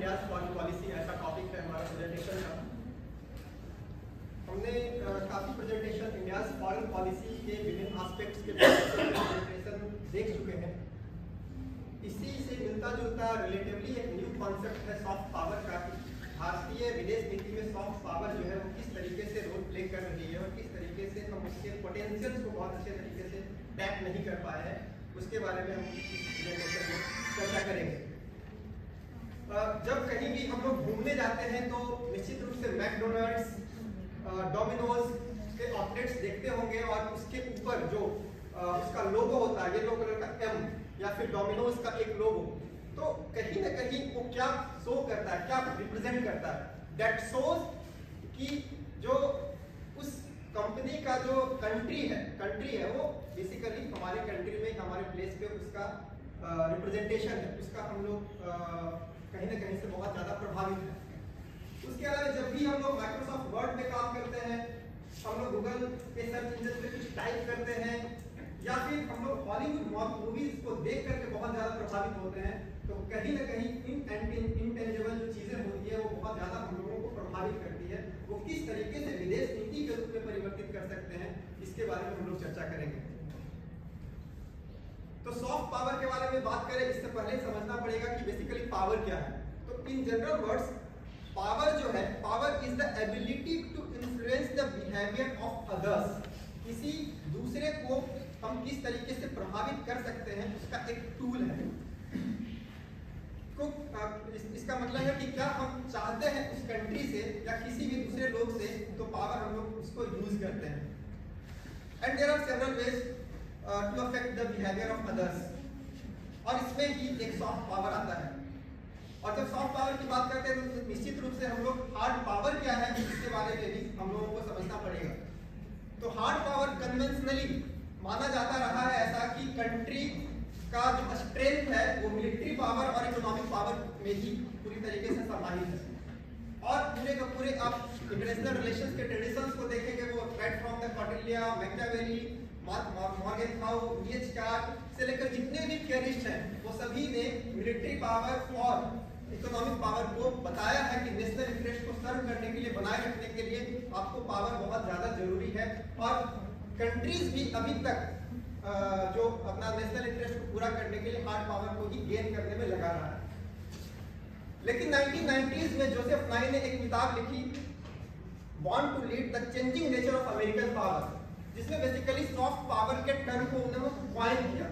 India's foreign policy ऐसा topic है हमारा प्रेजेंटेशन का। हमने काफ़ी प्रेजेंटेशन इंडियाज फॉरेन पॉलिसी के विभिन्न एस्पेक्ट्स के प्रेजेंटेशन देख चुके हैं। इसी से मिलता जुलता रिलेटिवली एक न्यू कॉन्सेप्ट है सॉफ्ट पावर का। भारतीय विदेश नीति में सॉफ्ट पावर जो है वो किस तरीके से रोल प्ले कर रही है और किस तरीके से हम उसके पोटेंशियल्स को बहुत अच्छे तरीके से टैप नहीं कर पाए हैं, उसके बारे में हम प्रेजेंटेशन में चर्चा करेंगे। जब कहीं भी हम लोग घूमने जाते हैं तो निश्चित रूप से मैकडोनल्ड्स, डोमिनोज के आउटलेट्स देखते होंगे और उसके ऊपर जो उसका लोगो होता है, येलो कलर का एम या फिर डोमिनोज का एक लोगो, तो कहीं ना कहीं वो क्या शो करता है, क्या रिप्रेजेंट करता है, दैट शोज कि जो उस कंपनी का जो कंट्री है वो बेसिकली हमारे कंट्री में हमारे प्लेस पे उसका रिप्रेजेंटेशन है, उसका हम लोग कहीं ना कहीं से बहुत ज़्यादा प्रभावित है। उसके अलावा जब भी हम लोग माइक्रोसॉफ्ट वर्ड में काम करते हैं, हम लोग गूगल के सर्च इंजन पे कुछ टाइप करते हैं या फिर हम लोग हॉलीवुड मूवीज को देख करके बहुत ज़्यादा प्रभावित होते हैं, तो कहीं ना कहीं इनटेंजिबल जो चीज़ें होती है वो बहुत ज़्यादा हम लोगों को प्रभावित करती है। वो किस तरीके से विदेश नीति के रूप में परिवर्तित कर सकते हैं, इसके बारे में हम लोग चर्चा करेंगे। तो सॉफ्ट पावर के बारे में बात करें इससे पहले समझना पड़ेगा कि बेसिकली पावर क्या है। तो इन जनरल वर्ड्स पावर जो है, power is the ability to influence the behaviour of others. किसी दूसरे को हम किस तरीके से प्रभावित कर सकते हैं उसका एक टूल है। इसका मतलब है कि क्या हम चाहते हैं उस कंट्री से या किसी भी दूसरे लोग से, तो पावर हम लोग उसको यूज करते हैं। And there are several ways to affect the behaviour of others, और इसमें ही एक सॉफ्ट पावर आता है। और जब सॉफ्ट पावर की बात करते हैं तो निश्चित रूप से हम लोग हार्ड पावर क्या है इसके बारे में भी हम लोगों को समझना पड़ेगा। तो हार्ड पावर कन्वेंशनली माना जाता रहा है ऐसा कि कंट्री का जो स्ट्रेंथ है वो मिलिट्री पावर और इकोनॉमिक पावर में ही पूरी तरीके से समाहित है। और पूरे का पूरे आप इंटरनेशनल रिलेशंस के ट्रेडिशंस को देखेंगे, वो right from the Kautilya, Machiavelli, Morgenthau, D H. Carr से लेकर जितने भी थियरिस्ट हैं वो सभी ने मिलिट्री पावर और इकोनॉमिक पावर को बताया है कि नेशनल इंटरेस्ट को सर्व करने के लिए, बनाए रखने के लिए आपको पावर बहुत ज्यादा जरूरी है। और कंट्रीज भी अभी तक जो अपना नेशनल इंटरेस्ट को पूरा करने के लिए हार्ड पावर को ही गेन करने में लगा रहा है। लेकिन 1990s में जोसेफ नाई ने एक किताब लिखी, born to lead the changing nature of American power, जिसमें बेसिकली सॉफ्ट पावर के टर्म को उन्होंने क्वाइन किया।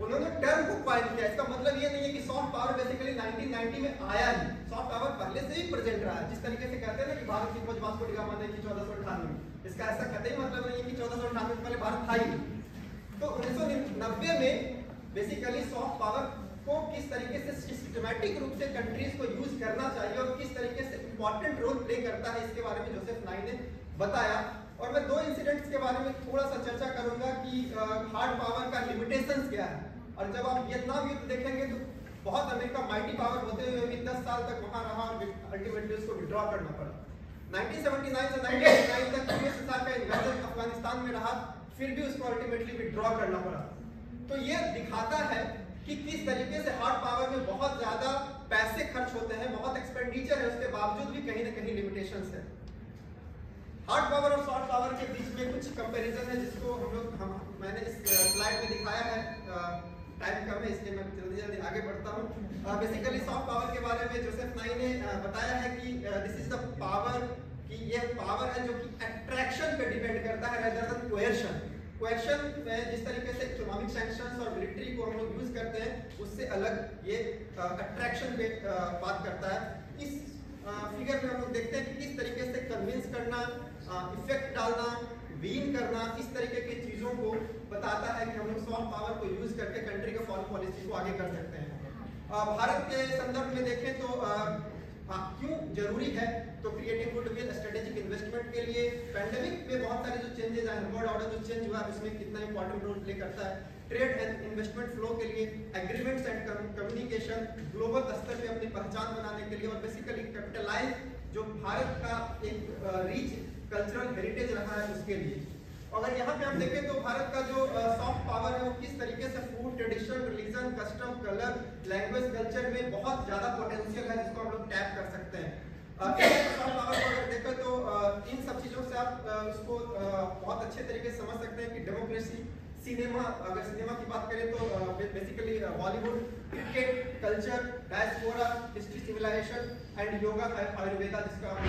इसका मतलब ये नहीं है कि सॉफ्ट पावर बेसिकली 1990 में आया ही, सॉफ्ट पावर पहले से ही प्रेजेंट रहा है। जिस तरीके से कहते हैं ना कि भारत की खोज वास्को डी गामा ने की 1498 में, इसका ऐसा कतई मतलब नहीं है कि 1498 से पहले भारत था ही। तो 1990 में बेसिकली सॉफ्ट पावर को किस तरीके से सिस्टमैटिक रूप से कंट्रीज को यूज करना चाहिए और किस तरीके से इंपॉर्टेंट रोल प्ले करता है, इसके बारे में जोसेफ नाई ने बताया। और मैं दो इंसिडेंट्स के बारे में थोड़ा सा चर्चा करूंगा कि हार्ड पावर का लिमिटेशंस क्या है। और जब आप वियतनाम युद्ध देखेंगे तो बहुत अमेरिका माइटी पावर होते हुए भी 10 साल तक वहां रहा और अल्टीमेटली उसको विड्रॉ करना पड़ा। 1979 से 1989 तक यूएसएसआर का इन्वेजन अफगानिस्तान में रहा, फिर भी उसको अल्टीमेटली विड्रॉ करना पड़ा। तो ये दिखाता है कि किस तरीके से हार्ड पावर में बहुत ज्यादा पैसे खर्च होते हैं, बहुत एक्सपेंडिचर है, उसके बावजूद भी कहीं ना कहीं लिमिटेशंस है। हार्ड पावर और सॉफ्ट पावर के बीच में कुछ कंपैरिजन है जिसको मैंने इस स्लाइड में दिखाया है। टाइम कम है इसलिए मैं जल्दी आगे बढ़ता हूँ। बेसिकली सॉफ्ट पावर के बारे में जोसेफ नाई ने बताया है कि दिस इज द पावर, कि ये पावर है जो कि अट्रैक्शन पे डिपेंड करता है रेदर देन कोएर्शन। कोएर्शन में जिस तरीके से इकोनॉमिक सैंक्शंस और मिलिट्री को हम लोग यूज करते हैं, उससे अलग ये अट्रैक्शन पे बात करता है। इस फिगर में हम लोग देखते हैं कि किस तरीके से कन्विंस करना, इफेक्ट डालना, वीन करना, इस तरीके की चीजों को बताता है कि हम लोग सॉफ्ट पावर को यूज करके कंट्री के फॉरेन पॉलिसी को आगे कर सकते हैं। भारत के संदर्भ में देखें तो क्यों जरूरी है, तो क्रिएटिंग गुडविल, स्ट्रेटेजिक इन्वेस्टमेंट के लिए, पैंडेमिक में बहुत सारे जो चेंजेस आए, वर्ल्ड ऑर्डर जो चेंज हुआ है उसमें कितना इंपॉर्टेंट रोल प्ले करता है, ट्रेड एंड इन्वेस्टमेंट फ्लो के लिए, एग्रीमेंट्स एंड कम्युनिकेशन, ग्लोबल स्तर पे अपनी पहचान बनाने के लिए, और बेसिकली कैपिटलाइज जो भारत का एक रिच कल्चरल हेरिटेज रहा है उसके लिए। अगर यहाँ पे हम देखें तो भारत का जो सॉफ्ट पावर है वो किस तरीके से food, tradition, religion, custom, colour, language, culture में बहुत ज्यादा पोटेंशियल है सॉफ्ट पावर को अगर देखें तो इन सब चीजों से आप इसको बहुत अच्छे तरीके से समझ सकते हैं कि डेमोक्रेसी, सिनेमा, अगर सिनेमा की बात करें तो basically Bollywood, cricket, culture, diaspora, history, civilization and yoga, Ayurveda, जिसका हम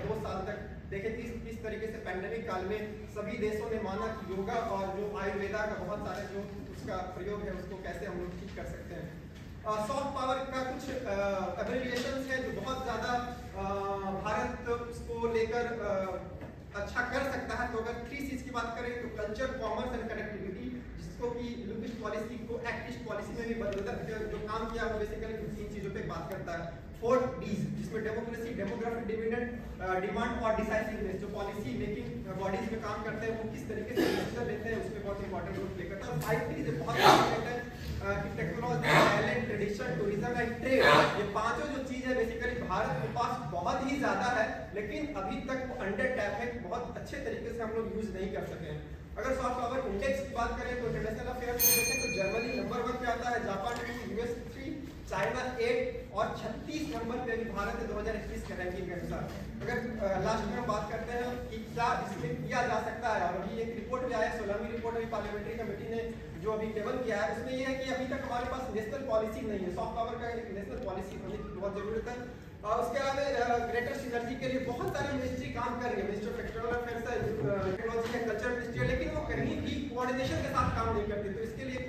2 साल तक देखे किस तरीके से पैंडेमिक काल में सभी देशों ने माना कि योगा और जो आयुर्वेदा का बहुत सारे जो उसका प्रयोग है उसको कैसे हम लोग ठीक कर सकते हैं। सॉफ्ट पावर का कुछ एब्रिविएशंस है जो बहुत ज़्यादा भारत उसको लेकर अच्छा कर सकता है। तो अगर 3 चीज़ की बात करें तो कल्चर, कॉमर्स एंड कनेक्टिविटी, जिसको कि लुपिस्ट पॉलिसी को एक्टिस्ट पॉलिसी में भी बदल जो काम किया वो बेसिकली इन 3 चीज़ों पे बात करता है। 4 Ds, जिसमें डेमोक्रेसी, डेमोग्राफिक डिमांड और डिसाइसिवनेस, जो पॉलिसी मेकिंग बॉडीज में काम करते हैं वो किस तरीके से डिसीजन लेते हैं उसमें बहुत इंपॉर्टेंट रोल प्ले करता है। 5 Ts बहुत इंपॉर्टेंट है कि technology, talent, tradition, tourism and trade, ये पांचों जो चीज है बेसिकली भारत के पास बहुत ही ज्यादा है, लेकिन अभी तक वो अंडर टैप है, बहुत अच्छे तरीके से हम लोग यूज नहीं कर सके हैं। अगर सॉफ्ट पावर इंडेक्स की बात करें तो इंटरनेशनल अफेयर्स में देखें तो जर्मनी नंबर 1 पे आता है, जापान 2, यूएस 3, चाइना 8 और 36 नंबर पे अभी भारत है 2021 के रैंकिंग के अनुसार। अगर लास्ट में हम बात करते हैं कि क्या इसमें किया जा सकता है, और अभी एक रिपोर्ट भी आया, 16वीं रिपोर्ट अभी पार्लियामेंट्री कमेटी ने जो अभी टेबल किया है उसमें यह है कि अभी तक हमारे पास नेशनल पॉलिसी नहीं है। सॉफ्ट पावर का एक नेशनल पॉलिसी होने की बहुत जरूरत है। और उसके अलावा ग्रेटर सिनर्जी के लिए बहुत सारी मिनिस्ट्री काम कर रही है, मिनिस्ट्री ऑफ एक्सटर्नल अफेयर्स है, टेक्नोलॉजी है, कल्चर मिनिस्ट्री है, लेकिन वो कहीं भी कोऑर्डिनेशन के साथ काम नहीं करती। तो इसके लिए